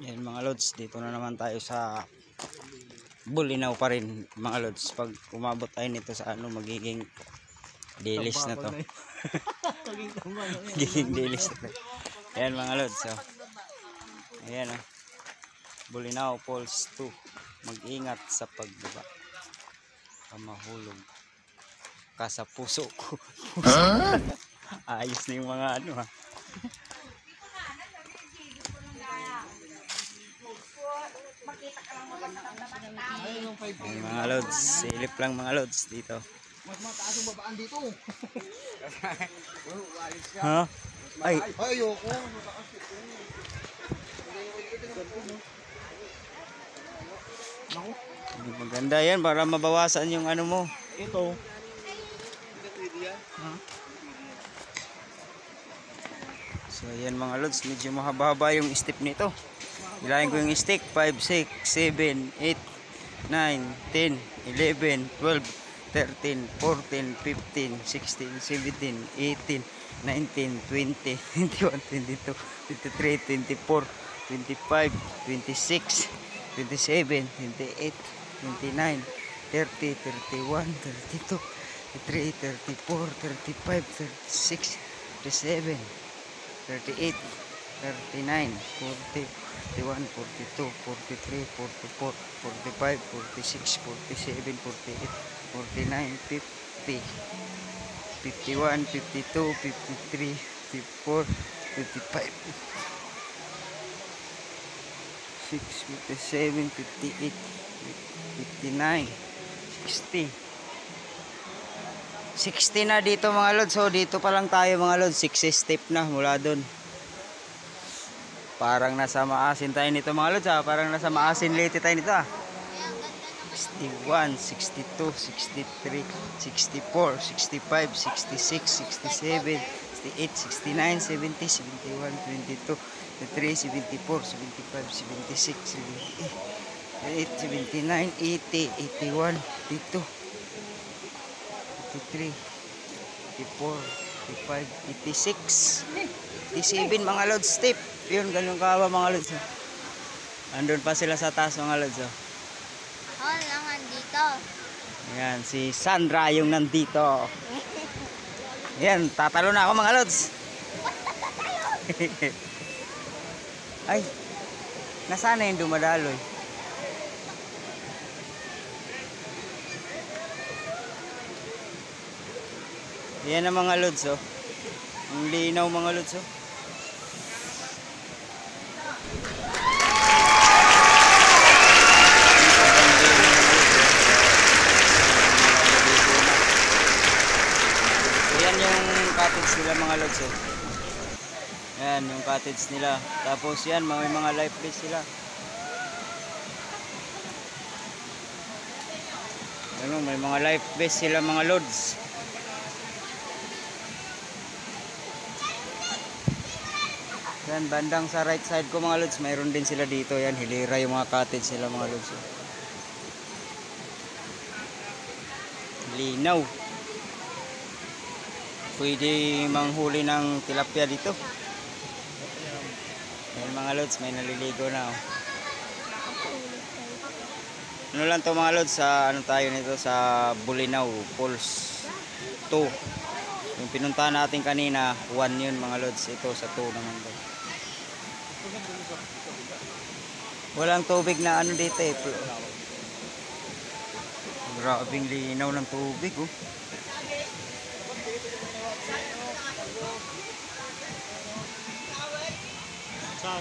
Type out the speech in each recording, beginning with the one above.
Yan mga lods, dito na naman tayo sa Bulinaw pa rin mga lods. Pag umabot tayo nito sa ano, magiging dilis na to. Magiging dilis na to. Yan mga lods, oh. Ayan, oh. Bulinaw Falls 2. Mag-ingat sa pagbaba, mahulog ka sa puso ko. Ayos na yung mga ano, ha. Ay, mga lods, silip lang mga lods dito. Mas mataas yung babaan dito. Ha? Ay, ayoko. maganda yan para mabawasan yung ano mo. Ito. So yan mga lods, medyo mahaba-haba yung step nito. Ilahin ko yung stick, 5, 6, 7, 8, 9, 10, 11, 12, 13, 14, 15, 16, 17, 18, 19, 20, 21, 22, 23, 24, 25, 26, 27, 28, 29, 30, 31, 32, 33, 34, 35, 36, 37, 38, 39, 40, 41, 42, 43, 44, 45, 46, 47, 48, 49, 50, 51, 52, 53, 54, 55, 56, 57, 58, 59, 60. 60 na dito mga lods. So dito pa lang tayo mga lods. 6 step na mula doon. Parang nasa Maasin tayo nito mga lods, ha. Parang nasa Maasin Leyte tayo nito, ha. 61, 62, 63, 64, 65, 66, 67, 68, 69, 70, 71, 22, 23, 74, 75, 76, 78, 79, 80, 81, 82, 83, 84, 85, 86, 87 mga lods step. Yun, ganun kawa mga lods. Andun pa sila sa taas mga lods. Oh, lang andito. Ayan, si Sandra yung nandito. Ayan, tatalo na ako mga lods. Ay, nasaan yung dumadaloy? Ayan ang mga lods, oh. Ang linaw mga lods, oh. Ayan yung cottage nila mga lods, oh. Ayan yung cottage nila. Tapos yan, may mga life vest sila. Ano, may mga life vest sila mga lods. Yan, bandang sa right side ko mga lods, mayroon din sila dito. Yan, hilira yung mga cottage nila mga lods. Linaw. Pwede manghuli ng tilapia dito. Yan mga lods, may naliligo na, oh. Ano lang to mga lods, sa ano tayo nito, sa Bulinaw Falls 2. Yung pinuntahan natin kanina, 1 yun mga lods. Ito sa 2 naman to. Walang tubig na ano dito, eh. Grabing linaw ng tubig, oh. Saan?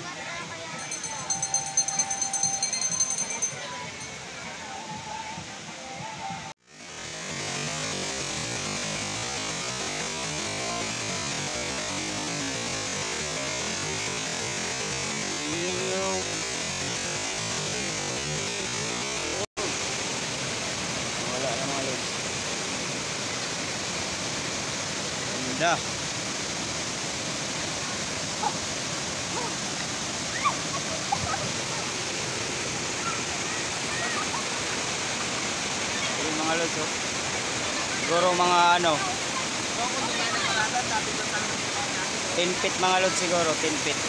Wala na mga lods. Ganda. Yung mga lods, oh. Siguro mga ano, 10 feet mga lods siguro, 10 feet.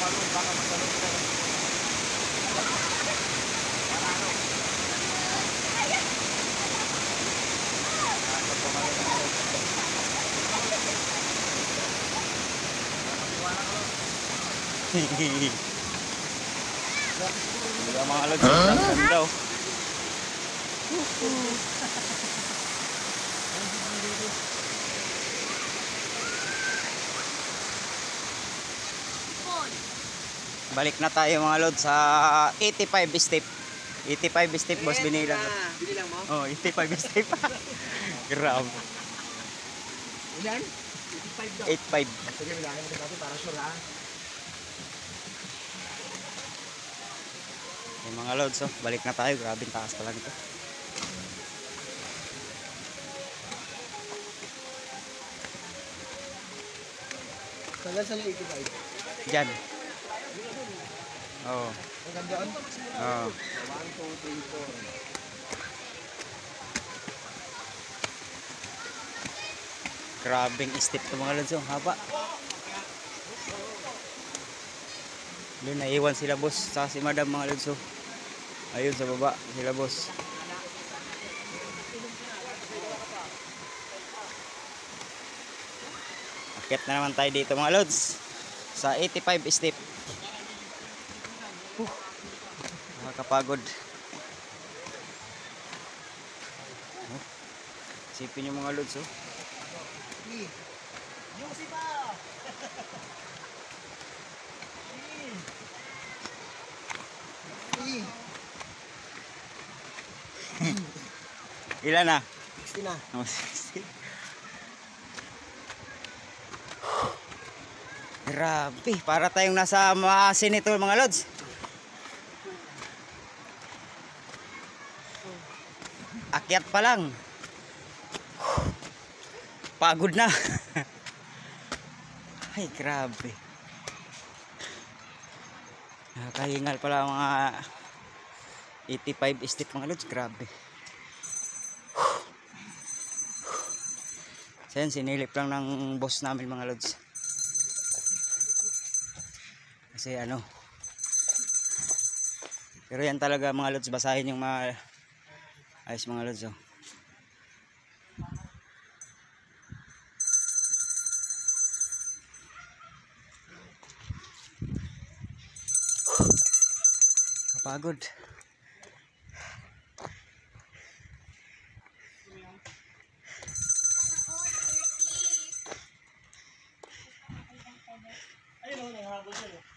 tumalon, baka matalon ka. Wala mga lods, huh? Daw. Balik na tayo mga lods sa 85 step. 85 step boss, binilang. Binilang mo? Oh, 85 step. Grabe. Ilan? 85 daw. 85. Sige, bilangin mo natin para sure ha. Yung mga lods, oh, balik na tayo. Grabe, taas pala nito. Tagal sa 85. Diyan. Oh. Hanggang doon? Oh. 1, 2, 3, 4. Grabing step to mga lods, oh, haba. Doon naiwan sila boss sa si madam mga lods, oh. Ayun sa baba sila boss. Akit na naman tayo dito mga lods sa 85 step. Nakakapagod. Isipin yung mga lods, oh. Yung si pa! Ilan na? 60 na. Oh, 60. Grabe, para tayong nasa maasin ito mga lods. Akyat pa lang. Pagod na. Ay, grabe. Nakahingal pala mga 85 step mga lods. Grabe. So yan, sinilip lang ng boss namin mga lods. Kasi ano. Pero yan talaga mga lods. Basahin yung mga ayos mga lods, oh. Kapagod. Ayun o, nanghabol siya.